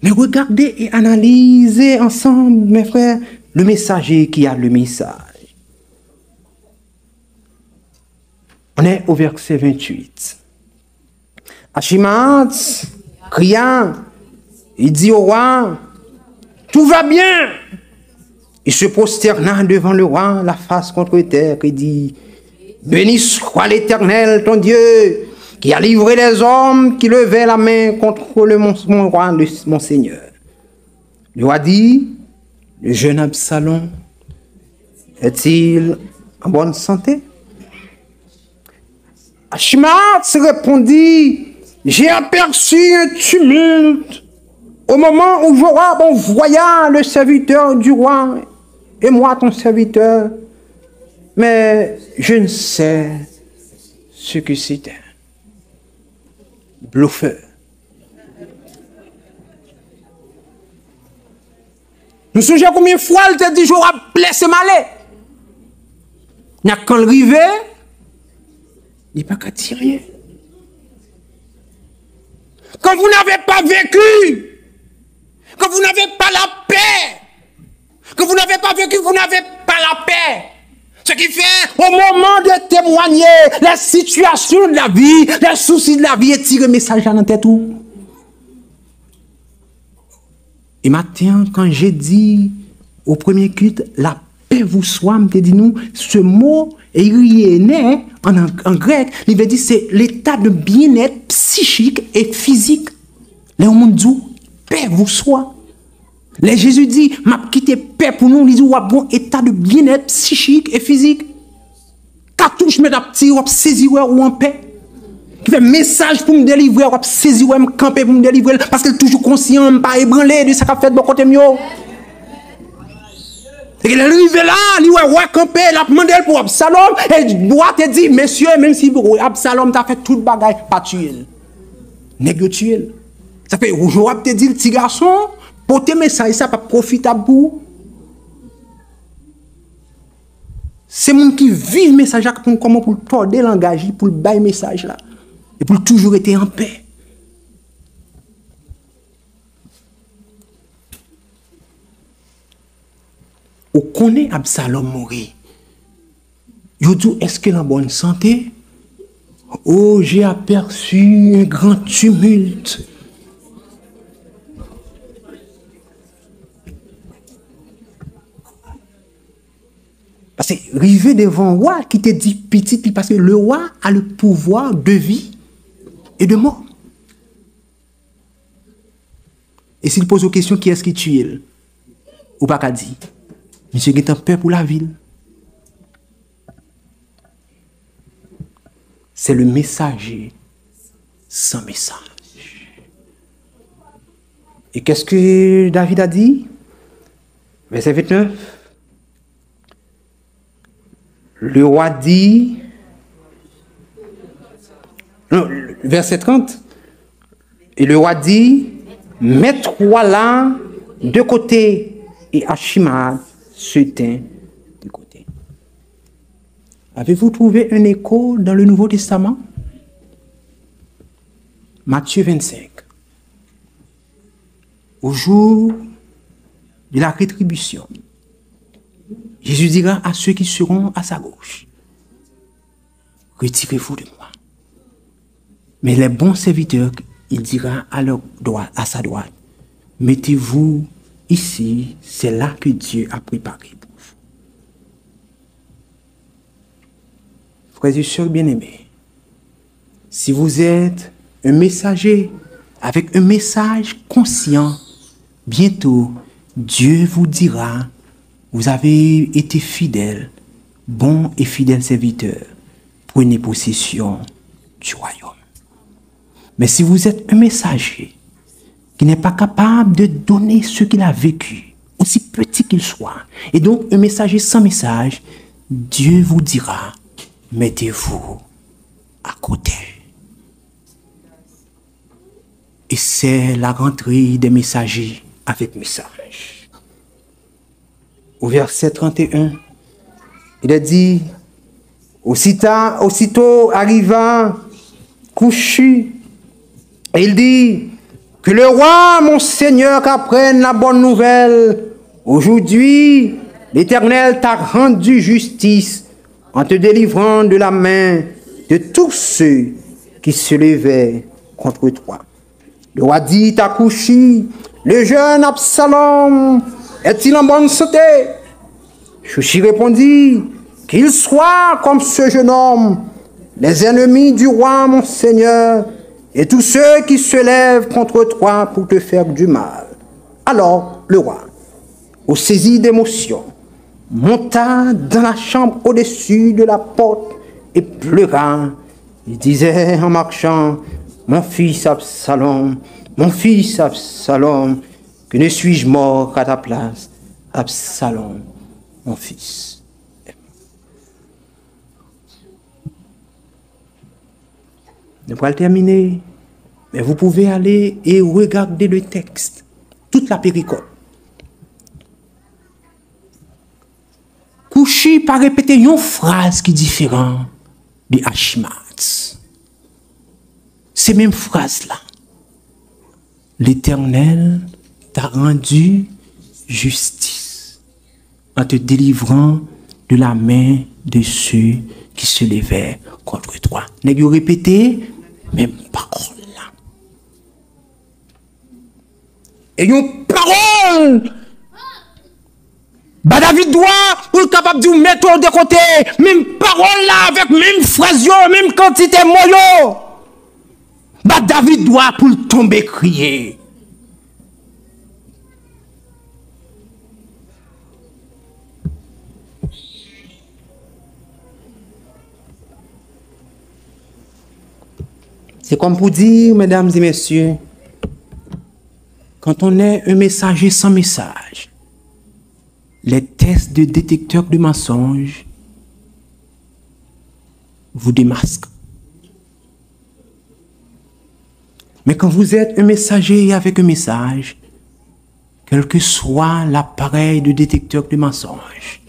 Mais regardez et analysez ensemble, mes frères, le messager qui a le message. On est au verset 28. Achimath, criant, il dit au roi, tout va bien. Il se prosterna devant le roi, la face contre terre, et dit, béni soit l'Éternel, ton Dieu, qui a livré les hommes qui levaient la main contre mon roi, mon Seigneur. Le roi dit, le jeune Absalom est-il en bonne santé? Achimath répondit, j'ai aperçu un tumulte au moment où Joab envoya le serviteur du roi et moi ton serviteur, mais je ne sais ce que c'était. Bluffeur. Nous songez combien de fois il te dit Joab blessé malé. Il n'y a qu'un rivet. Il n'est pas qu'à dire rien. Quand vous n'avez pas vécu, quand vous n'avez pas la paix, que vous n'avez pas vécu, vous n'avez pas la paix. Ce qui fait, au moment de témoigner, les situations de la vie, les soucis de la vie, et tirer le message dans la tête. Et maintenant, quand j'ai dit au premier culte, la paix vous soit, je dit nous, ce mot, iriéné, en grec, il veut dire c'est l'état de bien-être psychique et physique. Les hommes disent, paix vous soit. Les Jésus dit, m'a quitté paix pour nous, il dit, bon état de bien-être psychique et physique. Cartouche, mais la petite, ou saisi ou en paix. Qui fait message pour me délivrer, ou saisi ou me camper pour me délivrer, parce qu'il est toujours conscient, pas ébranlé de ce qu'a fait de côté mieux. Et il est arrivé là, il va camper, il a demandé pour Absalom, et il doit te dire, messieurs, même si Absalom t'a fait tout le bagage, pas tuer. N'est-ce tuer. Ça fait, aujourd'hui, te dit, le petit garçon, pour tes messages, ça pas profitable pour. C'est monde qui vit le message pour comment pour tordre le langage, pour le bailler message là. Et pour toujours être en paix. On connaît Absalom mourir. Yo dit, est-ce qu'il est en bonne santé? Oh, j'ai aperçu un grand tumulte. Parce que arriver devant le roi qui te dit petit, parce que le roi a le pouvoir de vie et de mort. Et s'il pose aux questions, qui est-ce qui tue? Ou pas qu'à dire, monsieur qui est en paix pour la ville. C'est le messager sans message. Et qu'est-ce que David a dit? Verset 29. Le roi dit, non, verset 30, et le roi dit, mets-toi là de côté, et Achimad se tint de côté. Avez-vous trouvé un écho dans le Nouveau Testament? Matthieu 25. Au jour de la rétribution, Jésus dira à ceux qui seront à sa gauche, retirez-vous de moi. Mais les bons serviteurs, il dira à leur droite, à sa droite, mettez-vous ici, c'est là que Dieu a préparé pour vous. Frères et sœurs bien-aimés, si vous êtes un messager avec un message conscient, bientôt Dieu vous dira, vous avez été fidèle, bon et fidèle serviteur, prenez possession du royaume. Mais si vous êtes un messager qui n'est pas capable de donner ce qu'il a vécu, aussi petit qu'il soit, et donc un messager sans message, Dieu vous dira, mettez-vous à côté. Et c'est la rentrée des messagers avec message. Au verset 31, il a dit, aussitôt arriva Couchu, et il dit, que le roi, mon Seigneur, apprenne la bonne nouvelle. Aujourd'hui, l'Éternel t'a rendu justice en te délivrant de la main de tous ceux qui se levaient contre toi. Le roi dit à Couchu, le jeune Absalom est-il en bonne santé? Chouchi répondit, qu'il soit comme ce jeune homme, les ennemis du roi, mon Seigneur, et tous ceux qui se lèvent contre toi pour te faire du mal. Alors le roi, au saisi d'émotion, monta dans la chambre au-dessus de la porte et pleura. Il disait en marchant, mon fils Absalom, que ne suis-je mort à ta place, Absalom, mon fils. Nous allons terminer, mais vous pouvez aller et regarder le texte, toute la péricope. Couchi pas répéter une phrase qui est différente de Ashimats. Ces mêmes phrases-là. L'Éternel t'a rendu justice en te délivrant de la main de ceux qui se levaient contre toi. N'est-ce pas répété? Même parole là. Et une parole. Bah David doit, pour être capable de vous mettre de côté, même parole là, avec même phrase, même quantité de mots. Bah David doit pour tomber crier. C'est comme pour dire, mesdames et messieurs, quand on est un messager sans message, les tests de détecteur de mensonges vous démasquent. Mais quand vous êtes un messager avec un message, quel que soit l'appareil de détecteur de mensonges,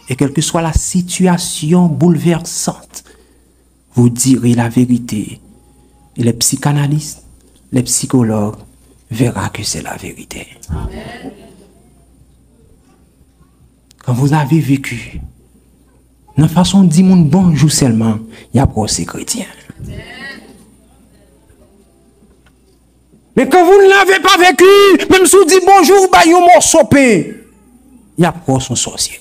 et quelle que soit la situation bouleversante, vous direz la vérité. Et les psychanalystes, les psychologues verront que c'est la vérité. Amen. Quand vous avez vécu, de façon de dire mon bonjour seulement, il y a pour ces chrétiens. Amen. Mais quand vous ne l'avez pas vécu, même si vous dites bonjour, bah, il y a un morceau de pain, il y a pour son sorcier.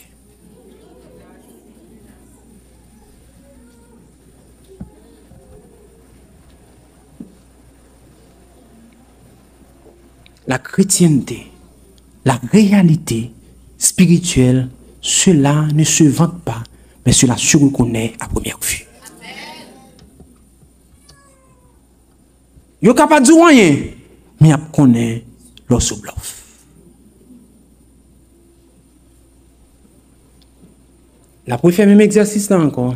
La chrétienté, la réalité spirituelle, cela ne se vante pas, mais cela se reconnaît à première vue. Yo capable de dire rien, mais on connaît l'osso bluff. La pour faire même exercice là encore.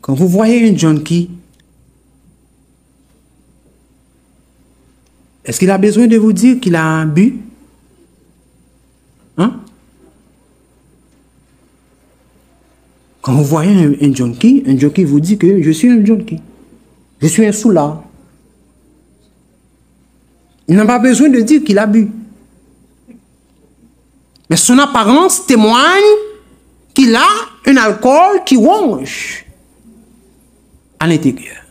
Quand vous voyez un junkie, est-ce qu'il a besoin de vous dire qu'il a bu? Hein? Quand vous voyez un junkie vous dit que je suis un junkie. Je suis un soulard. Il n'a pas besoin de dire qu'il a bu. Mais son apparence témoigne qu'il a un alcool qui ronge à l'intérieur.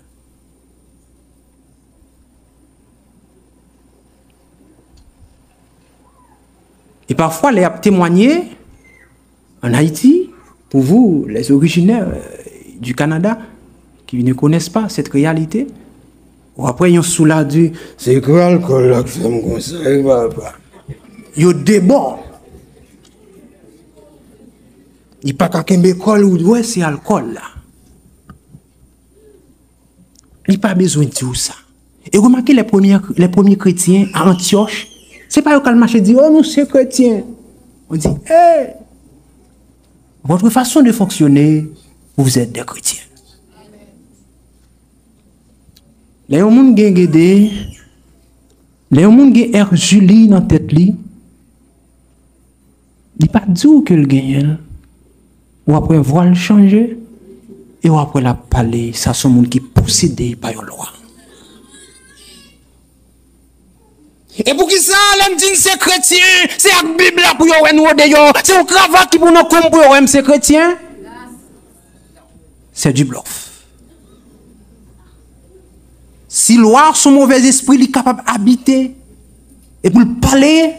Et parfois, les témoigner en Haïti, pour vous, les originaires du Canada, qui ne connaissent pas cette réalité, ou après, ils ont sous la dit, c'est quoi l'alcool qui fait comme ça, il va pas. Ils ont débord. Il n'y a pas qu'un bécole ou ouais, c'est alcool là. Il n'y a pas besoin de tout ça. Et remarquez les premiers chrétiens à Antioche. C'est pas eux qui marché dit oh nous c'est chrétiens. On dit hey, votre façon de fonctionner, vous êtes des chrétiens. Les gens qui ont guédé, les gens qui ont Julie dans tête li, il pas dit que le gagne. Ou après voir le changer et ou après la parler, ça sont monde qui possédé par une loi. Et pour qui ça, l'homme dit c'est chrétien, c'est la Bible là pour yon nous de c'est un cravate qui pour nous comprendre c'est chrétien. C'est du bluff. Si loi son mauvais esprit est capable d'habiter et pour le parler,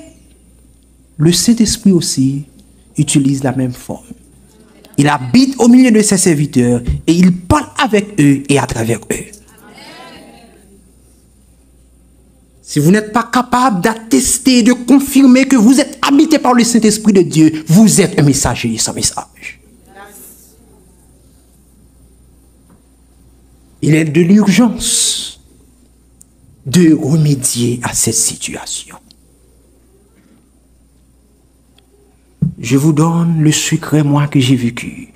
le Saint-Esprit aussi utilise la même forme. Il habite au milieu de ses serviteurs et il parle avec eux et à travers eux. Si vous n'êtes pas capable d'attester, de confirmer que vous êtes habité par le Saint-Esprit de Dieu, vous êtes un messager sans message. Il est de l'urgence de remédier à cette situation. Je vous donne le secret, moi, que j'ai vécu.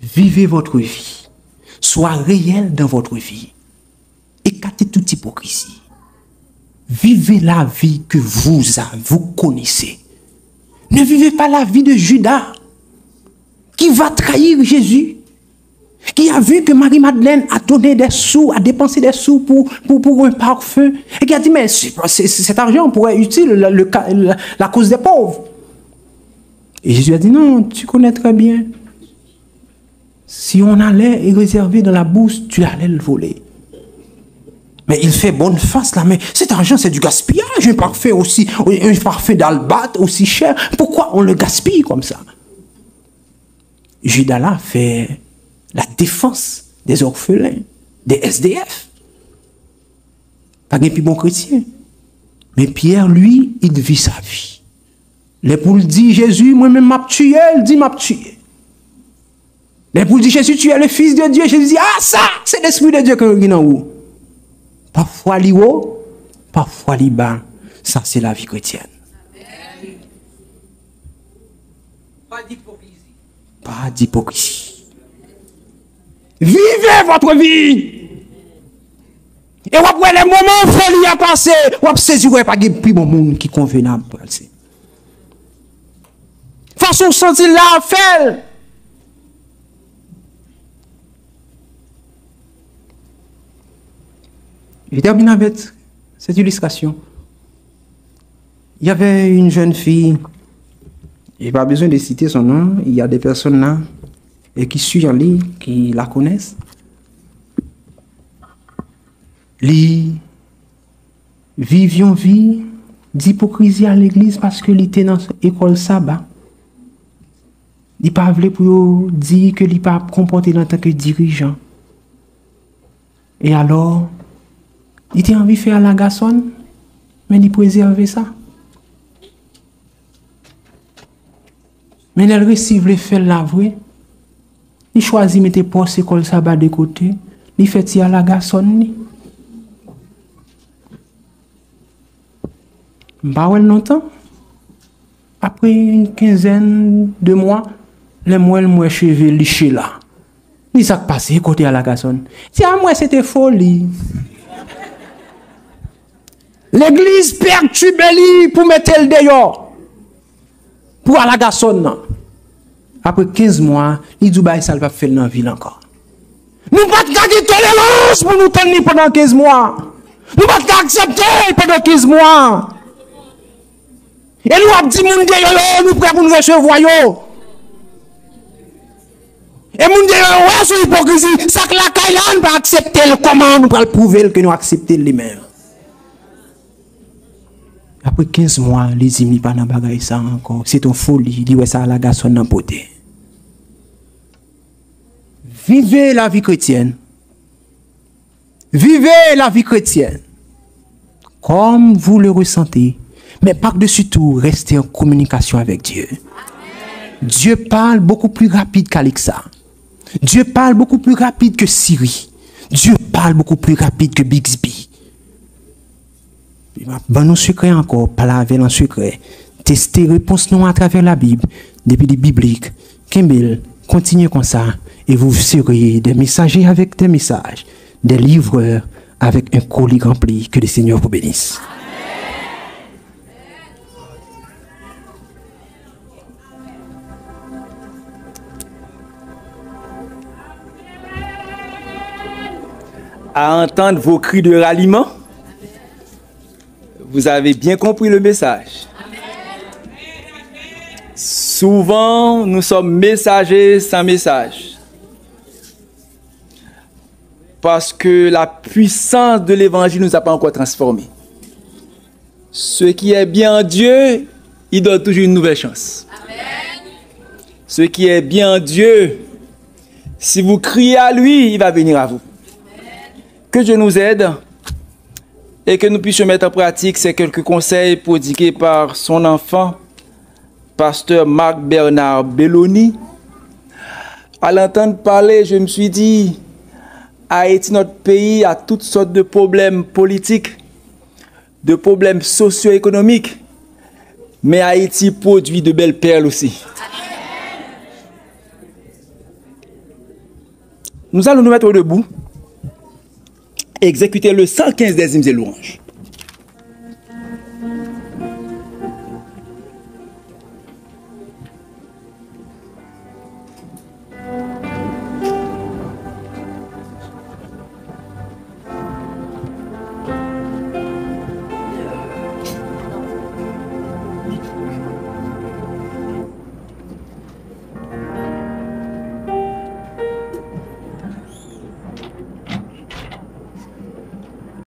Vivez votre vie. Sois réel dans votre vie. Écartez toute hypocrisie. Vivez la vie que vous connaissez. Ne vivez pas la vie de Judas, qui va trahir Jésus, qui a vu que Marie-Madeleine a donné des sous, a dépensé des sous pour un parfum, et qui a dit, mais cet argent pourrait être utile, la cause des pauvres. Et Jésus a dit, non, tu connais très bien. Si on allait et réserver dans la bourse, tu allais le voler. Mais il fait bonne face là, mais cet argent c'est du gaspillage, un parfum d'albâtre aussi cher. Pourquoi on le gaspille comme ça? Judas là fait la défense des orphelins, des SDF. Pas un plus bon chrétien. Mais Pierre, lui, il vit sa vie. Les poules disent Jésus, moi-même m'a tué, il dit m'a tué. Les poules disent Jésus, tu es le Fils de Dieu. Jésus dit, ah ça, c'est l'Esprit de Dieu que nous en haut. Parfois li haut, parfois li bas. Ça, c'est la vie chrétienne. Pas d'hypocrisie. Pas d'hypocrisie. Vivez votre vie. Et après les moments folie à passer, vous saisir pas de plus bon monde qui convenable pour passer. Façon sentir la faire. Je termine avec cette illustration. Il y avait une jeune fille, je n'ai pas besoin de citer son nom, il y a des personnes là et qui suivent en ligne, qui la connaissent. Li vivions vie d'hypocrisie à l'église parce que était dans l'école sabbat. Il pas voulu pour dire que il pas comporté en tant que dirigeant. Et alors il était envie de faire la garçonne, mais il préservait ça. Mais elle réussit à faire la vraie. Il choisit de mettre poste école sabbat de côté. Il fait tirer la garçonne. Bah longtemps. Après une quinzaine de mois, les mois cheveux lichés là. Il s'est passé côté à la garçonne. Tiens, moi c'était folie. L'église perturbée pour mettre le dehors. Pour à la garçonne. Après 15 mois, il dit que ça va faire dans la ville encore. Nous ne pouvons pas de tolérance pour nous tenir pendant 15 mois. Nous ne pouvons pas accepter pendant 15 mois. Et nous avons dit, nous prêts pour nous recevoir. Et nous disons, ouais, c'est l'hypocrisie. Ça que la Kaila ne peut accepter comment nous pouvons prouver que nous acceptons lui-même. Après 15 mois, les amis pas dans bagaille ça encore. C'est une folie. Il dit ça à la garçonne dans poté. Vivez la vie chrétienne. Vivez la vie chrétienne. Comme vous le ressentez. Mais par-dessus tout, restez en communication avec Dieu. Amen. Dieu parle beaucoup plus rapide qu'Alexa. Dieu parle beaucoup plus rapide que Siri. Dieu parle beaucoup plus rapide que Bixby. Ben, nos secrets encore, parler en secret. Tester réponse non à travers la Bible, depuis les bibliques. Kimbel, continuez comme ça, et vous serez des messagers avec des messages, des livreurs avec un colis rempli. Que le Seigneur vous bénisse. À entendre vos cris de ralliement, vous avez bien compris le message. Souvent, nous sommes messagers sans message. Parce que la puissance de l'évangile ne nous a pas encore transformés. Ce qui est bien en Dieu, il donne toujours une nouvelle chance. Ce qui est bien en Dieu, si vous criez à lui, il va venir à vous. Que Dieu nous aide et que nous puissions mettre en pratique ces quelques conseils prodigués par son enfant, pasteur Marc Bernard Belloni. À l'entendre parler, je me suis dit, Haïti, notre pays, a toutes sortes de problèmes politiques, de problèmes socio-économiques, mais Haïti produit de belles perles aussi. Nous allons nous mettre debout. Exécuter le 115 des hymnes et louanges.